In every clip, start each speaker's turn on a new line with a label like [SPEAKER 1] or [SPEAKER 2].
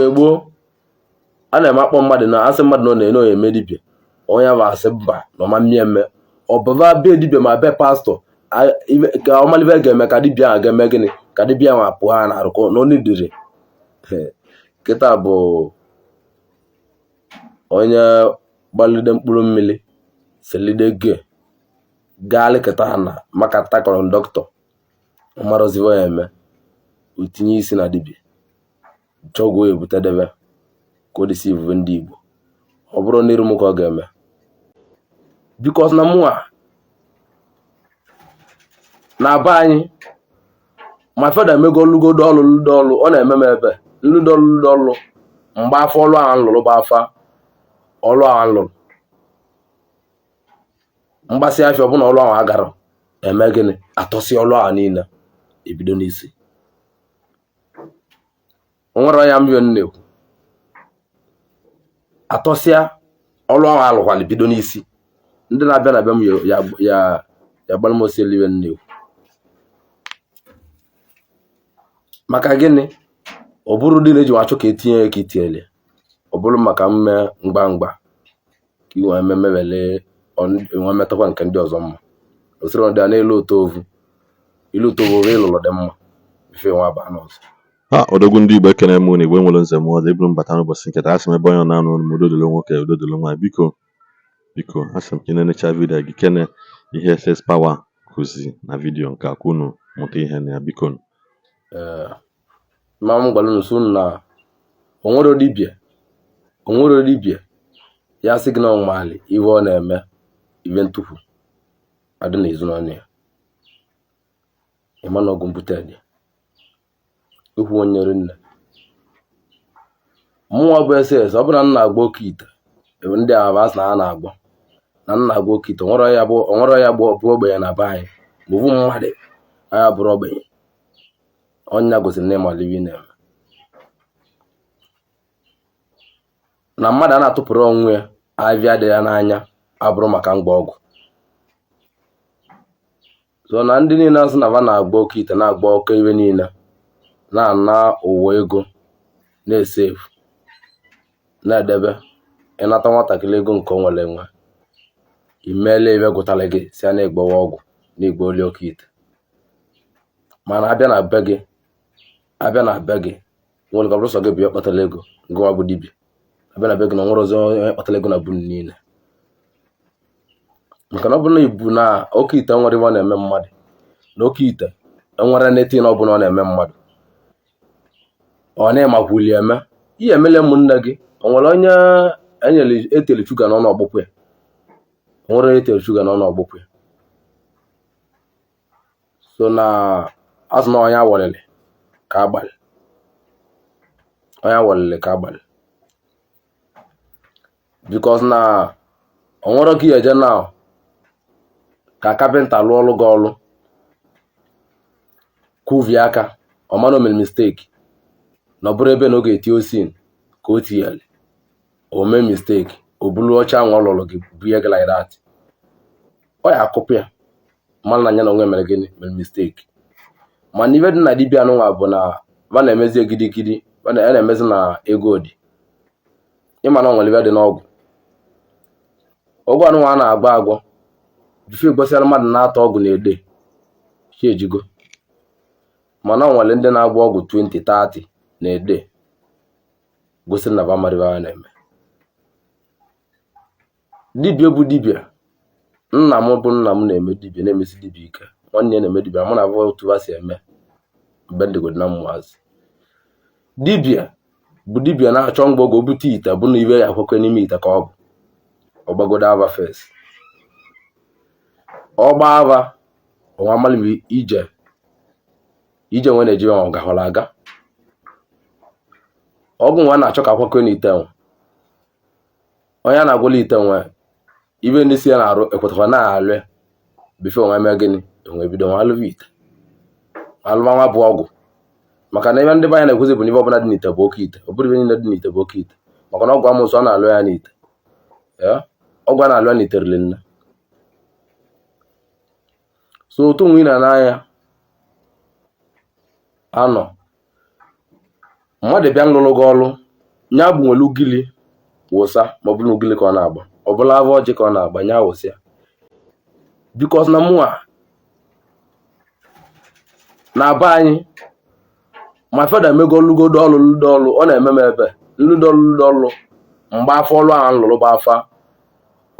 [SPEAKER 1] mgbe gboo a na-eme akpọ mmadụ na asị mmadụ nọ na-eno eme dibia onye bụ asị mba na ọma mmemme ọbụba be dibia ma be pastọ ka ọmalive ga-eme ka dibia ahụ ga-eme gịnị ka dibia ahụ apụ ha na arụkọ n'onu dịrị kịta bụ onye gbalide mkpụrụ mmiri selide ge gaali kịta na maka takọrọ dọkịta ọmarọzivo ya eme utinye isi na dibia chọgwụ ebute debe ka o disi ivuve ndị Igbo ọ bụrụ n'iru m ka ọ ga-eme bikos na mụnwa na be anyị ma feda emego lugodo ọlụ ọ na-eme m ebe nlụdọlụ mgbe afọ ọlụ ahụ lụrụ bụ afa ọlụ ahụ lụrụ mgbasị afọ ọbụna ọlụ ahụ agara eme gịnị atọsị ọlụ ahụ niile ebido n'isi o nwere ya mbio nnekwu atọsịa ọlụ ahụ alụkwala bido n'isi ndị na-abịa na be m ya gbara m osi eliwe nnekwu maka gịnị ọ bụrụ dị na-eji nwachọ ka etinye ya ka itinyele ọ bụrụ maka mme mgbamgba ka inwe ememewele enwe metakwa nke ndị ọzọ mma osiri ọ dị n'elu otovu ilu otovu ịlụlụ dị mma ife nwa ba n'ọzọ
[SPEAKER 2] odogwu ndị Igbo ekene m na Igbo nwere nze m ọzọ eburu mbata n'ụbọchị nketa asị m ebe onye na-anụ ọnụ m udodolo nwoke udodolo nwaanyị biko asị m ka ị na-enecha vidiyo gị kene ihe SS Power kụzi na vidiyo nke akwa unu mụta ihe na ya biko
[SPEAKER 1] ma m gwara nso na onwere dibia ya sị gị na ọmali ihe ọ na-eme ive ntufu adị na ezinụlọ ya ịma na ọgwụ mpụta dị ikwu onyere nne mụnwa bụ SS ọ bụla nna agba oke ite ndị avas na ha na-agba na nna agba oke ite onwere ya bụ ogbenye na be anyị bụ mmadụ anya bụrụ ogbenye ọnya gosiri na ịmalive na-eme na mmadụ a na-atụpụrụ onwe ya avịa dị ya n'anya abụrụ maka mgba ọgwụ so na ndị niile asị na va na-agba oke ite na-agba oke iwe niile na-ana ụwa ego na-esefu na-edebe ịnata nwatakịrị ego nke o nwere enwe imeela ebe gụtara gị si a na-egbowa ọgwụ na-egbo oli oke ite mana abịa na be gị nwere ka bụrụsọ gị bụ ya kpatara ego ngwa bụ dibia abịa na be gị na nwere ọzọ onye kpatara ego na bụ niile maka na ọ bụrụ na ibu na oke ite nwere iwe ọ na-eme mmadụ na oke ite enwere neti na ọ bụla ọ na-eme mmadụ ọ na-emakwuli eme ihe emele ụmụnne gị o nwere onye enyere etere shuga n'ọnụ ọgbụkwụ ya o nwere etere shuga n'ọnụ ọgbụkwụ ya so na azụ na onye awalili ka agbalị because na o nwere ka eje na ka kapịnta lụọ ọlụ gị ọlụ kụvie aka ọmana o mere mistake na ọ bụrụ ebe na ọ ga-eti osin ka o tinyere o mee mistake o bulu ọcha ahụ ọ lụrụ gị bunye gị like that ọ ya akụpụ ya mmanụ na anya na onwe mere gịnị mere mistake mana ibe dị na dibia n'ụwa bụ na va na-emezi gidigidi va na-emezi na ego dị ịma na ọ nwere ibe dị n'ọgwụ anụnwa a na-agba agwọ bife gbasara mmadụ na-atọ ọgwụ na-ede chi ejigo mana ọ nwere ndị na-agba ọgwụ 20-30 na-ede gosiri na bamariba a na-eme dibia bụ dibia nna m na-eme dibia na-emesi dibia ike nwanne ya na-eme dibia mụ na abụọ otu ha si eme mgbe ndị godina mmụazị dibia bụ dibia na-achọ mgbe oge obute ite bụ na ibe ya akwakwe n'ime ite ka ọ bụ ọgbagodo ava fes ọgba ava ọnwa mmalị ije nwe na-ejiwe ọ gahụrụ aga ọgwụ nwa na-achọ ka akwakwe n'ite nwe onye a na-agwụla ite nwe ibe ndị si ya na-arụ ekwetakwa na-alụ ya bife onwe eme gịnị enwe bido nwa alụva ite alụva nwa bụ ọgwụ maka na ebe ndị be anya na-ekwuzi bụ n'ibe ọbụla dị n'ite bụ oke ite ọ bụrụ ibe niile dị n'ite bụ oke ite maka na ọgwụ amụsụ ọ na-alụ ya n'ite ọgwụ a na-alụ ya n'ite riri nne so otu nwe na n'anya anọ mmadụ bịa nlụrụ gị ọlụ nya bụ nwere ugili wụsa ma ọ bụrụ ugili ka ọ na-agba ọ bụla avọ ọjị ka ọ na-agba nya wụsịa bikos na mụnwa na be anyị ma feda emego lugodo ọlụ ọ na-eme m ebe nludo ọlụ mgbe afọ ọlụ ahụ nlụrụ bụ afa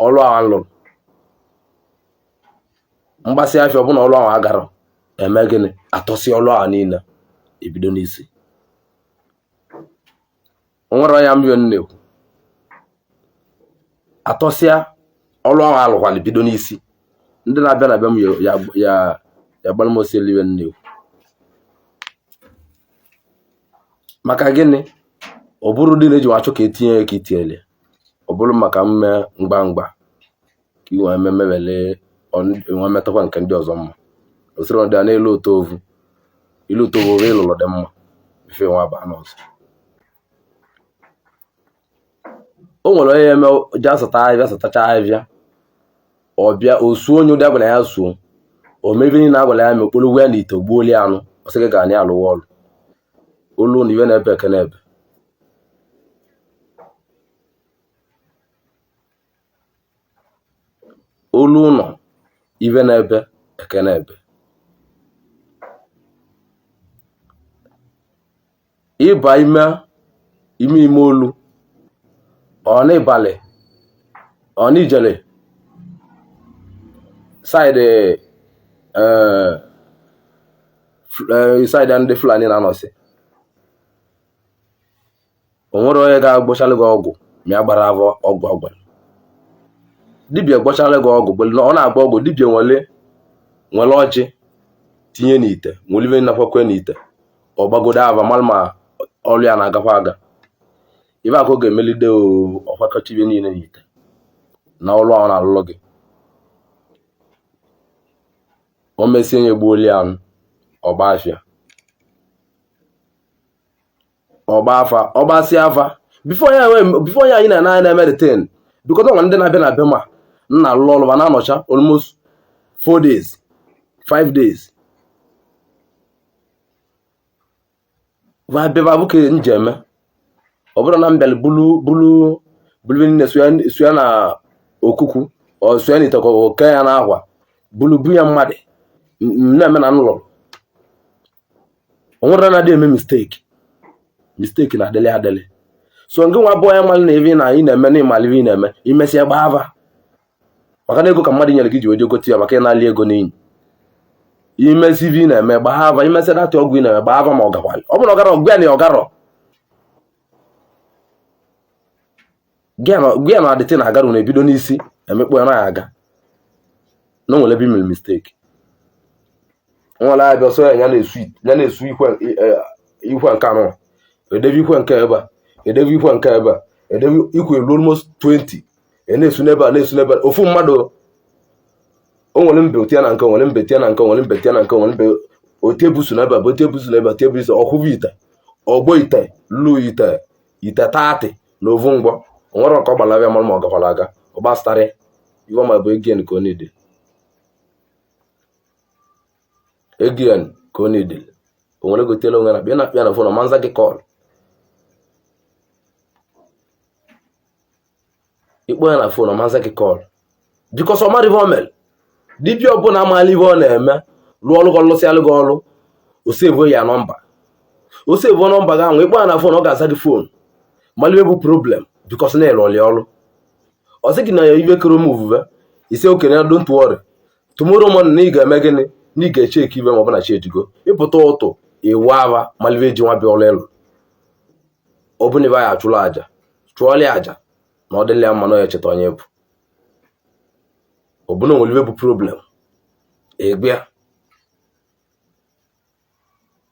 [SPEAKER 1] ọlụ ahụ nlụrụ mgbasị afịa ọbụna ọlụ ahụ agara eme gịnị atọsị ọlụ ahụ niile ebido n'isi o nwere ya mbio nne atọsịa ọlụ ahụ alụkwala bido n'isi ndị na-abịa na be m ya gbara m osi eliwe nne maka gịnị ọ bụrụ dị na-eji nwachọ ka etinye ya ka itinyele ọ bụrụ maka mme mgba ka inwe mmewele enwe mmetụkwa nke ndị ọzọ mma osiri ndị a n'elu otovu ilu otovu wee lụrụ dị mma ife nwa baa n'ọzọ o nwere onye eme ji asatacha ahịvịa ọbịa osuo onye ụdị agwara ya suo o mebe niile agwara ya ma okporo ya na ite gbuoli anụ ọ sị gị ga na alụwa ọrụ olu na iwe na-ebe eke na-ebe olu ụlọ iwe na-ebe eke na-ebe ịba ime olu ọ n'ịbalị ọ n'ijele saịdị ndị Fulani na-anọsị o nwere onye ga-agbochalụ gị ọgwụ ma ya gbara avọ ọgwụ ọgwara dibia gbochalụ gị ọgwụ ọ na-agba ọgwụ dibia nwere ọjị tinye n'ite nwere ibe nakwakwe n'ite ọ gbagodo ava malụ ma ọlụ ya na-agakwa aga ibe akụ ga-emelide ọkwakọcha ibe niile n'ite na ọlụ ahụ na-alụlụ gị o mesie nye gbuoli anụ ọgba afịa ọgba afa ọgbasị afa bifo onye anyị na-anaghị na-eme retain biko na ndị na-abịa na be ma nna alụlụ ọlụ ma na-anọcha almost 4 days 5 days vabịa bụ ka nje eme ọ bụrụ na mbịalị bulu niile sụya na okuku ọ sụya na itekọ oke ya na akwa bu ya mmadụ na-eme na nlụrụ o nwere na-adị eme mistake na-adịlị so nke nwa abụọ ya mmalị na ebe na ị na-eme na ịmalị ị na-eme imesịa gbaa ava maka na ego ka mmadụ nyere gị ji wee gote ya maka ị na-alị ego n'iyi imesi ive ị na-eme gbaa ava imesịa datị ọgwụ ị na-eme gbaa ava ma ọ gakwalị ọ bụrụ ọgara ọgwụ ya na ọgarọ gị ya na adịtị na agarụ na-ebido n'isi emekpọ ya na aga na nwere ebe imere mistake nwere abịa so ya na-esu ikwe nke anọ edebe ikwe nke ebe a edebe ikwe nke ebe a edebe ikwe elu almost 20 na-esu n'ebe a na-esu n'ebe ofu mmadụ o nwere mbe otie na nke nwere mbe tie na nke nwere mbe tie na nke nwere mbe otie busu n'ebe a bụ otie busu n'ebe a tie busu ọkwụbụ ite ọgbọ ite lu ite 30 na ovu mgbọ o nwere nke ọ gbara abịa ma ọ gakwara aga ọ gbastarị iwe ma bụ egien ka ọ na-ede egien ka ọ na-ede o nwere gotele onwe na bịa na pịa na fon manza gị kọl ikpo ya na fon manza gị kọl bikos ọ mara ive o mere dibịa ọbụla amaala ive ọ na-eme lụọ ọlụ gị lụsịalụ gị ọlụ osevo ya nọmba osevo nọmba gị ahụ ikpo ya na fon ọ ga-aza gị fon mala ive bụ problem bikos na-ele ọlị ọlụ ọ sị gị na ya ive kere omuvuve ise okenye ya don't worry tomorrow morning na ị ga-eme gịnị na ị ga-echeki ive ma ọ bụ na chi ejigo ịpụta ụtụ iwu ava malive ji nwa bịa ọlụ elu ọ bụ na ibe ya achụlụ aja chụọlị aja na ọ dịlị ya mma na ya echeta onye bụ ọ bụ na nwere bụ problem egbea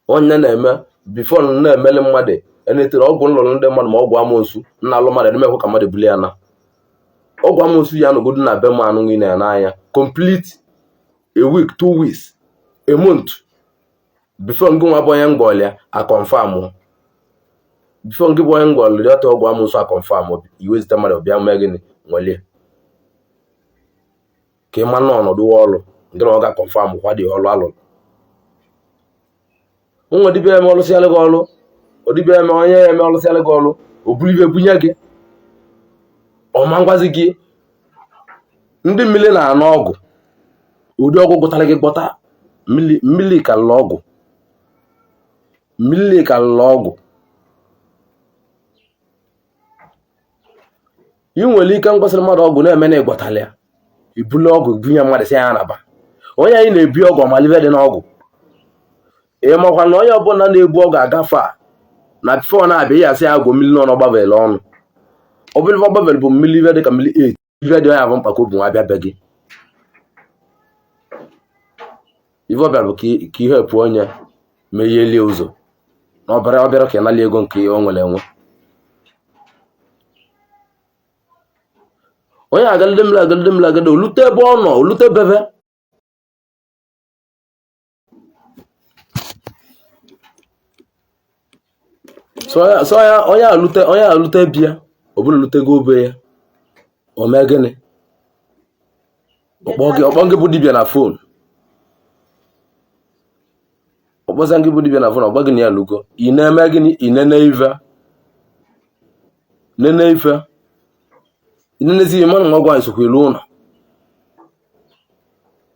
[SPEAKER 1] onye na-eme bifo na-emeli mmadụ enetere ọgwụ nlụrụ ndị mmadụ ma ọgwụ amoosu nna alụ mmadụ edemekwu ka mmadụ buli ya na ọgwụ amoosu ya nọgodu na be m anụ nwe na ya n'anya complete a week 2 weeks a month before ngị nwa bụ onye mgbọlịa akọnfam before ngị bụ onye mgbọlịa ọta ọgwụ amoosu akọnfam iwezite mmadụ bịa mee gịnị nwelie ka ịma na ọnọdụ ọrụ ndị na ọ ga-akọnfam kwa dị ọrụ alụrụ nwa dibịa eme ọlụsịalụ gị ọrụ odibịa eme onye eme ọlụsịalụ gị ọrụ o buru ibe bunye gị ọma ngwazi gị ndị mmiri na-anụ ọgwụ ụdị ọgwụ gụtara gị gbọta mmiri karịrị ọgwụ mmiri karịrị ọgwụ ị nwere ike mgbasịrị mmadụ ọgwụ na-eme na ịgwọtara ya ibulu ọgwụ bunye mmadụ si ya naba onye anyị na-ebi ọgwụ ọmalibe dị n'ọgwụ ị makwa na onye ọbụla na-ebu ọgwụ agafe a na bifo na-abịa ya asị ya agwụ mmiri n'ọnụ gbabele ọnụ ọ bụrụ ife gbabele bụ mmiri ive dị ka mmiri 8 ive dị onye abụ mkpaka obu nwa bịa be gị ife ọbịa bụ ka ihe pụọ onye meghelie ụzọ na ọbịara ka ị nali ego nke o nwere enwe onye agalide mmiri olute ebe ọ nọ olute bebe so onye alute bịa ọ bụrụ olutego obe ya o mee gịnị ọkpọ gị bụ dibịa na fon ọkpọza gị bụ dibịa na fon ọgba gị na ya lugo ị na-eme gịnị ị nene ife inenezi mmanụ nwa ọgwụ anyị sokwa elu ụlọ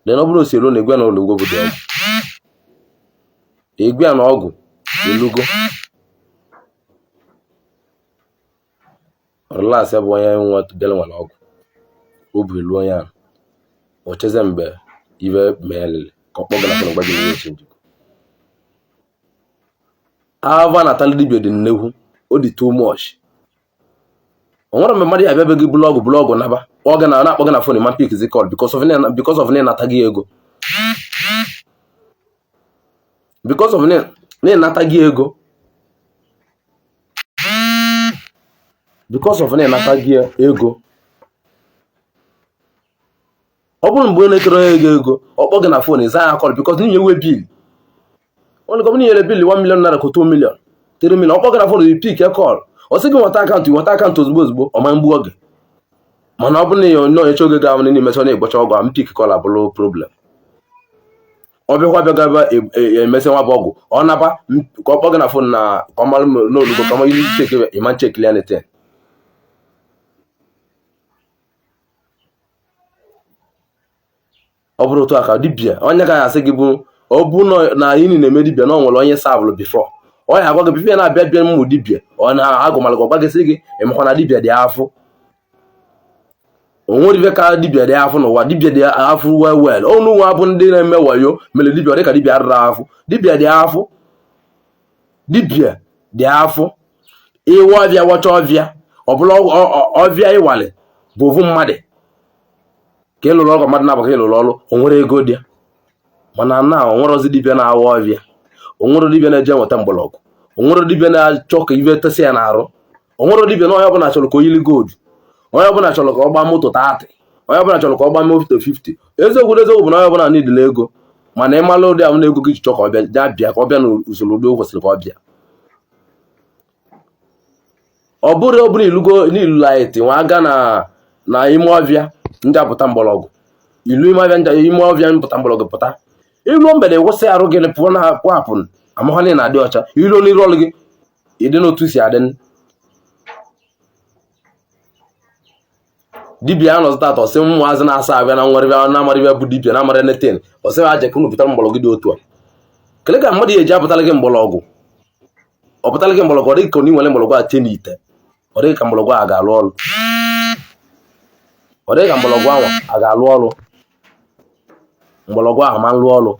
[SPEAKER 1] dị na ọ bụrụ osi elu na egwe na ụlọ ugwo bụ dị ọgwụ egwe na ọgwụ elugo ọrụlasị bụ onye nwa dele nwere ọgwụ o bụ elu onye ahụ o cheze mgbe ibe meelele ka ọ kpọga na fọrọ gba gị n'ihe chenjikọ ava na tali dibia dị nnekwu o dị too much o nwere mgbe mmadụ ya abịa be gị blọgụ naba ọ na-akpọ gị na fon ma pik zi kọl because of na-enata gị ego because of na-enata gị ego because of na-enata gị ego ọ bụrụ mgbe na-ekere gị ego ọ kpọ gị na fon ịza ya kọl because ninye we bil onye gọbụ nyere bil 1 million naira ka 2 million 3 million ọ kpọ gị na fon pik ya kọl ọ sị gị nweta akaụntụ ozugbo ọma mgbu oge mana ọ bụrụ na ya onyecha oge ga-ahụ na-emecha na-egbocha ọgwụ a mpik kọl abụrụ problem ọ bịakwa bịagaba emesi nwa bụ ọgwụ ọ naba ka ọ kpọ gị na fon na kọmalụ n'olugo kọma ili chekebe ịma nchekili ya nete ọ bụrụ otu aka dibịa onye gaghị asị gị bụ ọ bụ na anyị na-eme dibịa na ọ nwere onye savụlụ bifọ ọ ya agwa gị bifọ na-abịa bịa mmụ dibịa ọ na-agụmalụ gị ọgbagasị gị ịmakwa na dibịa dị afụ o nwere ife ka dibịa dị afụ n'ụwa dibịa dị afụ wel ọnụ nwa bụ ndị na-eme wayo mere dibịa dị ka dibịa rụrụ afụ dibịa dị afụ dibịa dị afụ ịwa ọbịa wacha ọbịa ọbụla ọbịa ịwalị bụ ovu mmadụ ka ịlụrụ ọgụ mmadụ na-abụ ka ịlụrụ ọrụ o nwere ego dị mana na o nwere ozi dibịa na-awa ọbịa o nwere dibịa na-eje nweta mgbọrọgwụ o nwere dibịa na-achọ ka ibe tesị ya na-arụ o nwere dibịa na onye ọbụla chọrọ ka o yili gold onye ọbụla chọrọ ka ọ gbaa moto 30 onye ọbụla chọrọ ka ọ gbaa moto 50 eziokwu bụ na onye ọbụla niile ego mana ịmalụ ụdị ahụ na ego gị chọọ ka ọ bịa ka ọ bịa n'usoro ụdị o kwesịrị ka ọ bịa ọ bụrụ ọbụla ilugo n'ilu laịtị nwa aga na ime ọbịa ndị apụta mgbọrọgwụ ilu ime ọbịa mpụta mgbọrọgwụ pụta ilu mgbede gwụsị arụ gị pụọ na apụ amahụ niile na-adị ọcha ilu n'iru ọrụ gị ịdị n'otu si adị dibịa anọzụta atọ sị ụmụazị na-asa abịa na nwarịbịa na-amarịbịa bụ dibịa na-amara neten ọsị aja ka unu pụtara mgbọrọgwụ dị otu a kele ka mmadụ ya eji apụtara gị mgbọrọgwụ ọ pụtara gị mgbọrọgwụ ọ dịghị ka onye nwere mgbọrọgwụ a tie n'ite ọ dịghị ka mgbọrọgwụ a ga-alụ ọrụ ọ dịghị ka mgbọrọgwụ ahụ a ga-alụ ọrụ mgbọrọgwụ ahụ ma nlụ ọrụ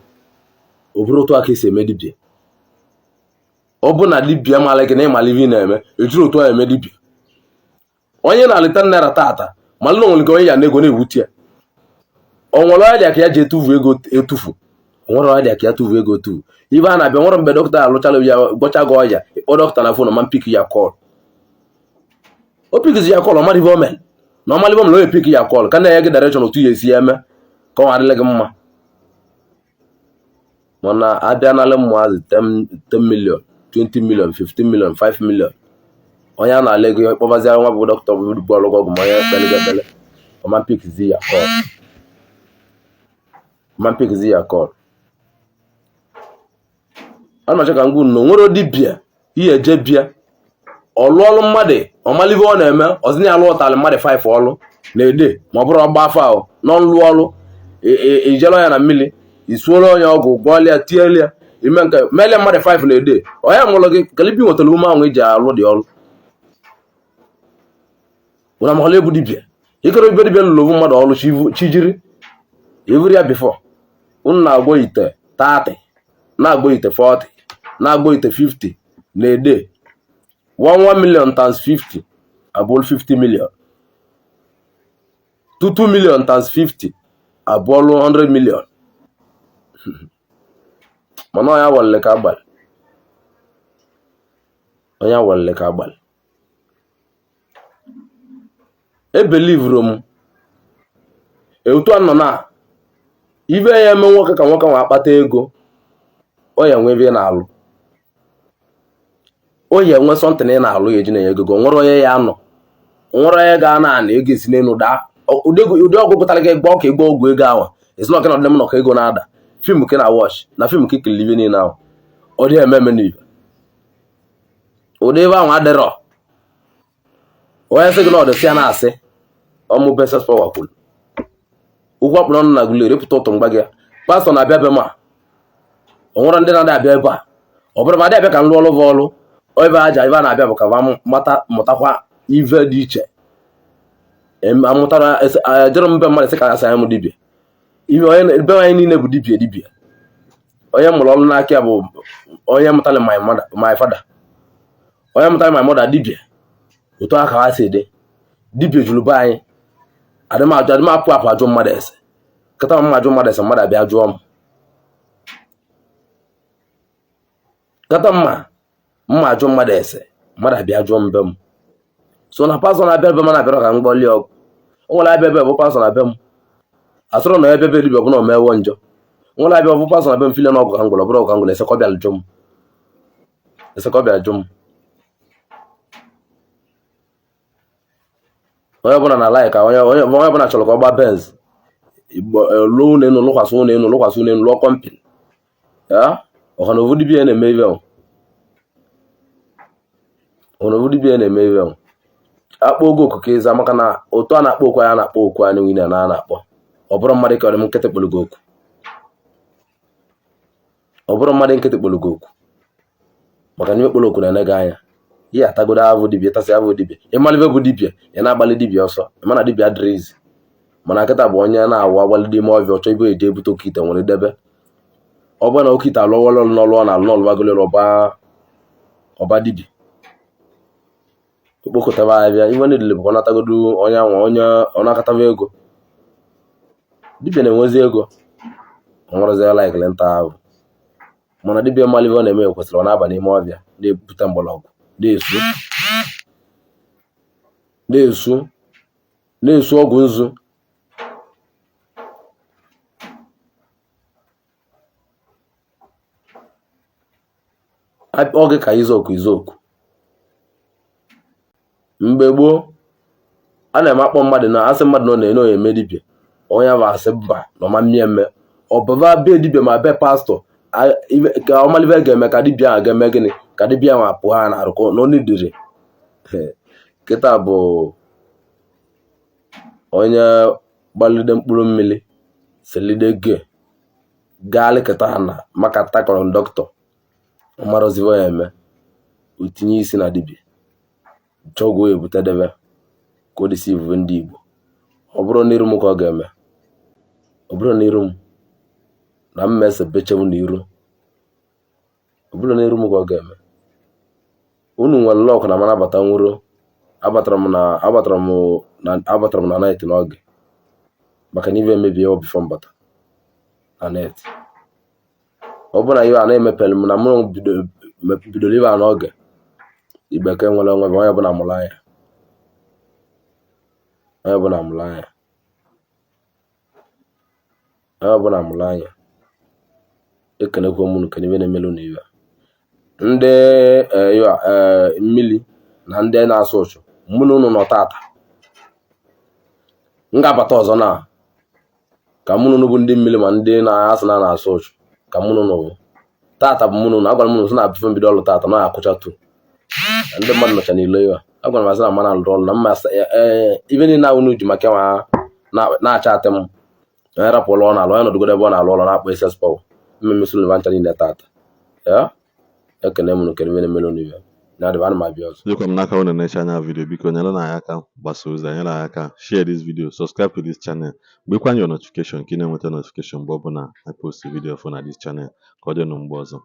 [SPEAKER 1] ọ bụrụ otu aka esi eme dibịa ọ bụ na dibịa mara gị na ịmala ive ị na-eme ejiri otu a eme dibịa onye na-alịta naira tata malụ na onwere onye ya na ego na-ewute ya o nwere ọrịa ka ya ji etufu ego etufu o nwere ọrịa ka ya tufu ego tufu ibe a na-abịa nwere mgbe dọkịta alụchala ya gwọcha gị ọrịa ịkpọ dọkịta na fon ma mpik ya kọl o pikizi ya kọl ọmadị ibe omel na ọmalị ibe omel onye pik ya kọl ka na-enye gị direction otu ya esi ya eme ka ọ adịla gị mma mana abịa n'ala ụmụazị 10 million 20 million 15 million 5 million onye a na-ala ego kpọbaziara nwa bụ dọkịta bụ ọlụgwọ ọgwụ ma onye ekpele ọma pikizi ya kọl a na-achọ ka ngwu na onwere dibịa ihe eje bịa ọlụ ọlụ mmadụ ọmalive ọ na-eme ọzini alụ ụtalị mmadụ 5 ọlụ na-ede ma ọ bụrụ ọgba afọ ahụ n'ọlụ ọlụ ijelo ya na mmiri isuoro onye ọgwụ gwọọlịa tielia ime nke melie mmadụ 5 na-ede onye mụrụ gị kalibi nwetara ume ahụ iji alụ dị ọlụ ụna mahọla ebu dibia ikere ibe dibia lụlụ mmadụ ọlụ chijiri eviri ya bifọ unu na-agbo ite 30 na-agbo ite 40 na-agbo ite 50 na-ede 1 million times 50 abụọ 50 million 2 million times 50 abụọ 100 million mana onye awalile ka agbalị ebelivuru m etu anọ na ibe ya eme nwoke ka nwoke nwa akpata ego o ya nwe ebe na-alụ o ya enwe sọntịn ị na-alụ ya eji na ya ego nwere onye ya anọ nwere onye ga na ego esi n'elu daa ụdị ọgwụ pụtara gị gba ọka ịgba ọgwụ ego ahụ esi na ọkena ọdịm nọka ego na-ada fim ke na wọch na fim ke ikili ibe niile ahụ ọ dị eme n'ibe ụdị ebe ahụ adịrọ onye sị gị na ọdịsị ya na-asị ọmụ beses pawa kwuru ụgwọ akpụrụ ọnụ na gụleri pụta ụtụ mgba gị pastọ na-abịa be ma ọ nwere ndị na-adị abịa ebe a ọ bụrụ ma adị abịa ka m lụọ ọlụ bụ ọlụ ebe aja ebe a na-abịa bụ ka mụtakwa ive dị iche amụtara jere mbe mmadụ sị ka asa ya mụ dibia ibe onye be anyị niile bụ dibia onye mụrụ ọlụ n'aka ya bụ onye mụtara my father onye mụtara my mother dibia otu aka ha si dị dibia juru be anyị adịmapụ ajụ mmadụ ese kịta mma ajụ mmadụ ese mmadụ abịa jụọ m kịta mma ajụ mmadụ ese mmadụ abịa jụọ m be m so na pastọ na-abịa be m na-abịara ka m gbọlie ọgwụ o nwere abịa ebe bụ pastọ na be m asụrụ na ebe dibia ọbụla omewo njọ nwere abịa bụ pastọ na be m file na ọgwụ ka ngwụrụ ọbụrụ ọgwụ ka ngwụrụ esekọbịa jụ m onye ọbụla na laik onye ọbụla chọrọ ka ọ gba benz lụọ ụnụ enu lụkwasị ụnụ enu lụọ kọmpin ya ọha na ovu dibia na-eme ive ahụ akpọ ogo okuko ịza maka na otu a na-akpọ okwu ya na-akpọ okwu anyị nwunye na a na-akpọ ọ bụrụ mmadụ ka m nkịtị kpọrọ gị okwu maka na ime kpọrọ okwu na-ene gị anya ihe atagodo avụ dibia tasị avụ dibia ịmalive bụ dibia ya na-agbalị dibia ọsọ mana dibia adịrị izi mana nkịta bụ onye na-awụ agbalị dị ime ọbịa ọchọ ibe eji ebute okite nwere debe ọ bụrụ na okite alụọwalụ n'ọlụ ọ na-alụ n'ọlụwagolere ọba dibia okpokọtaba abịa iwe niile bụ ọnatagodo onye anwa onye ọ na-akataba ego dibia na-enwezi ego ọ nwerezie laikili nta ahụ mana dibia malive ọ na-eme kwesịrị ọ na-aba n'ime ọbịa na-ebute mgbọrọgwụ na-esu ọgwụ nzu oge ka izoku mgbe gboo a na-eme akpọ mmadụ na asị mmadụ nọ na-ene onye eme dibia onye bụ asị mba na ọma mmemme ọbaba be dibia ma be pastọ ka ọmalive ga-eme ka dibia ahụ ga-eme gịnị ka dibia nwa apụ ha na arụkọ n'onidiri kịta bụ onye gbalide mkpụrụ mmiri selide gaa kịta ha na maka takọrọ dọkịta ọmarọzivo ya eme otinye isi na dibia chọgwụ ebute debe ka o disi ivuve ndị Igbo ọ bụrụ n'iru m ka ọ ga-eme ọ bụrụ n'iru m na mma ese bechewu n'iru ọ bụrụ n'iru m ka ọ ga-eme unu nwere lọkụ na mana abata nwụrụ abatara m na net n'oge maka na ive emebie ọ bifo mbata na net ọ bụ na iwe a na-emepere m na mụ bidoro ibe a n'oge igbe ka nwere onwe onye ọbụla mụrụ anya ekenekwa m nke n'ibe na-emelu n'iwe ndị mmiri na ndị na-asụ ụchụ mụ na unu nọ tata m ga-abata ọzọ na ka mụ na unu bụ ndị mmiri ma ndị na-asụ na-asụ ụchụ ka mụ na unu bụ tata bụ mụ na unu agwara m unu sị na abịfe mbido ọlụ tata na akụchatu ndị mmadụ nọcha n'ilo iwe agwara m asị na mana alụrụ ọrụ na mma ibe niile ahụ ji maka nwa na-acha atị m onye rapụrụ ọ na-alụ onye nọdụgodo ebe ọ na-alụ ọrụ na-akpọ SS Power mmemme Sullivan ncha niile tata ya ekene m nukere mere mere n'iwe na-adịba ana m abịa ọzọ
[SPEAKER 2] Jikwa m n'aka unu na-eche anya vidio biko nyere na ya aka gbasa ozi nyere anyị aka share this video subscribe to this channel mgbekwa your notification ka ị na-enweta notification mgbe ọbụla I post video for na this channel ka ọ dị nụ mgbe ọzọ